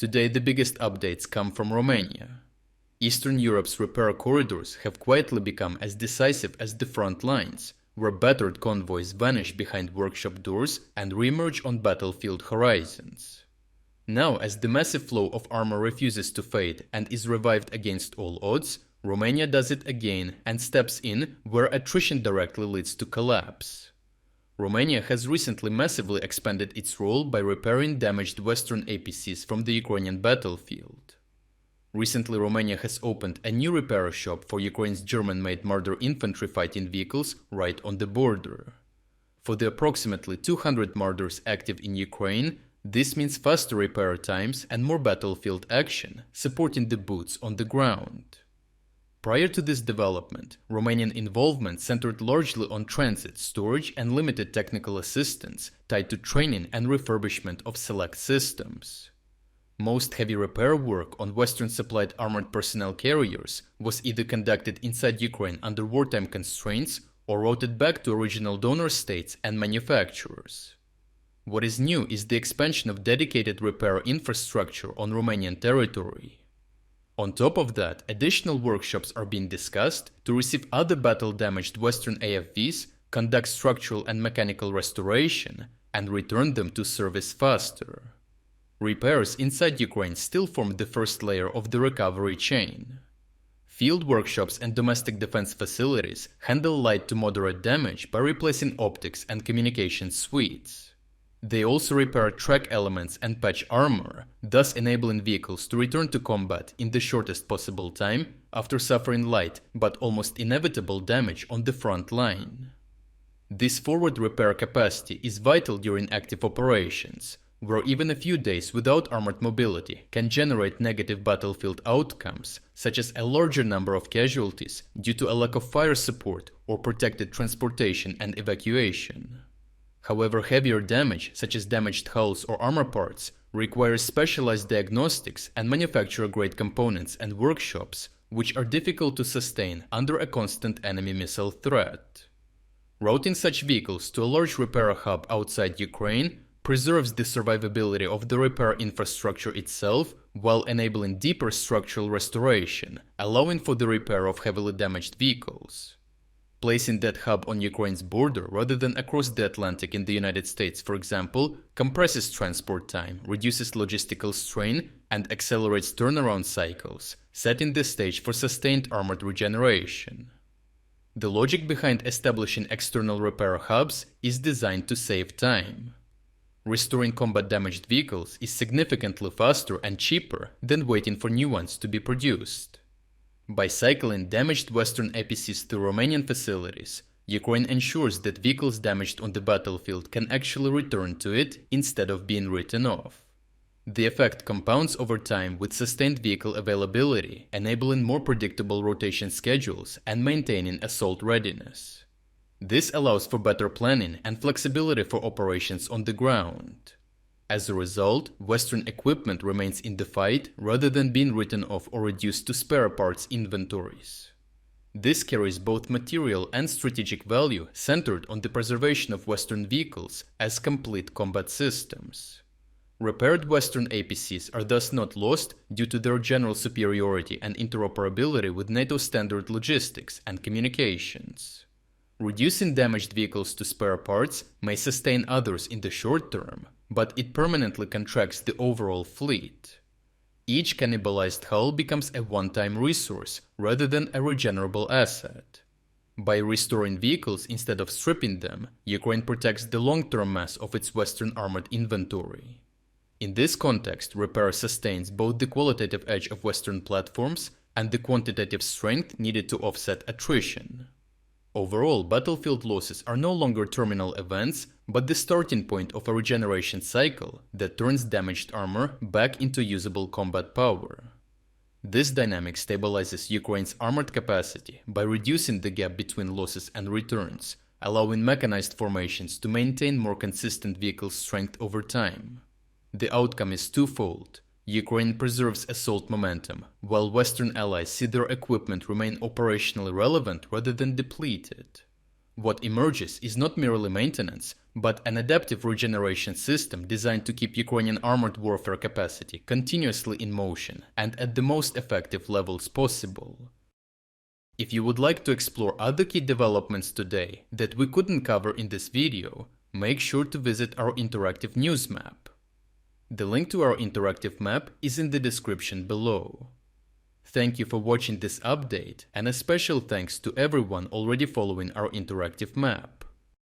Today the biggest updates come from Romania. Eastern Europe's repair corridors have quietly become as decisive as the front lines, where battered convoys vanish behind workshop doors and reemerge on battlefield horizons. Now, as the massive flow of armor refuses to fade and is revived against all odds, Romania does it again and steps in where attrition directly leads to collapse. Romania has recently massively expanded its role by repairing damaged Western APCs from the Ukrainian battlefield. Recently, Romania has opened a new repair shop for Ukraine's German-made Marder infantry fighting vehicles right on the border. For the approximately 200 Marders active in Ukraine, this means faster repair times and more battlefield action, supporting the boots on the ground. Prior to this development, Romanian involvement centered largely on transit, storage and limited technical assistance tied to training and refurbishment of select systems. Most heavy repair work on Western-supplied armored personnel carriers was either conducted inside Ukraine under wartime constraints or routed back to original donor states and manufacturers. What is new is the expansion of dedicated repair infrastructure on Romanian territory. On top of that, additional workshops are being discussed to receive other battle-damaged Western AFVs, conduct structural and mechanical restoration, and return them to service faster. Repairs inside Ukraine still form the first layer of the recovery chain. Field workshops and domestic defense facilities handle light to moderate damage by replacing optics and communication suites. They also repair track elements and patch armor, thus enabling vehicles to return to combat in the shortest possible time after suffering light but almost inevitable damage on the front line. This forward repair capacity is vital during active operations, where even a few days without armored mobility can generate negative battlefield outcomes, such as a larger number of casualties due to a lack of fire support or protected transportation and evacuation. However, heavier damage, such as damaged hulls or armor parts, requires specialized diagnostics and manufacturer-grade components and workshops, which are difficult to sustain under a constant enemy missile threat. Routing such vehicles to a large repair hub outside Ukraine preserves the survivability of the repair infrastructure itself while enabling deeper structural restoration, allowing for the repair of heavily damaged vehicles. Placing that hub on Ukraine's border rather than across the Atlantic in the United States, for example, compresses transport time, reduces logistical strain, and accelerates turnaround cycles, setting the stage for sustained armored regeneration. The logic behind establishing external repair hubs is designed to save time. Restoring combat-damaged vehicles is significantly faster and cheaper than waiting for new ones to be produced. By cycling damaged Western APCs to Romanian facilities, Ukraine ensures that vehicles damaged on the battlefield can actually return to it instead of being written off. The effect compounds over time with sustained vehicle availability, enabling more predictable rotation schedules and maintaining assault readiness. This allows for better planning and flexibility for operations on the ground. As a result, Western equipment remains in the fight rather than being written off or reduced to spare parts inventories. This carries both material and strategic value centered on the preservation of Western vehicles as complete combat systems. Repaired Western APCs are thus not lost due to their general superiority and interoperability with NATO standard logistics and communications. Reducing damaged vehicles to spare parts may sustain others in the short term, but it permanently contracts the overall fleet. Each cannibalized hull becomes a one-time resource rather than a regenerable asset. By restoring vehicles instead of stripping them, Ukraine protects the long-term mass of its Western armored inventory. In this context, repair sustains both the qualitative edge of Western platforms and the quantitative strength needed to offset attrition. Overall, battlefield losses are no longer terminal events, but the starting point of a regeneration cycle that turns damaged armor back into usable combat power. This dynamic stabilizes Ukraine's armored capacity by reducing the gap between losses and returns, allowing mechanized formations to maintain more consistent vehicle strength over time. The outcome is twofold. Ukraine preserves assault momentum, while Western allies see their equipment remain operationally relevant rather than depleted. What emerges is not merely maintenance, but an adaptive regeneration system designed to keep Ukrainian armored warfare capacity continuously in motion and at the most effective levels possible. If you would like to explore other key developments today that we couldn't cover in this video, make sure to visit our interactive news map. The link to our interactive map is in the description below. Thank you for watching this update, and a special thanks to everyone already following our interactive map.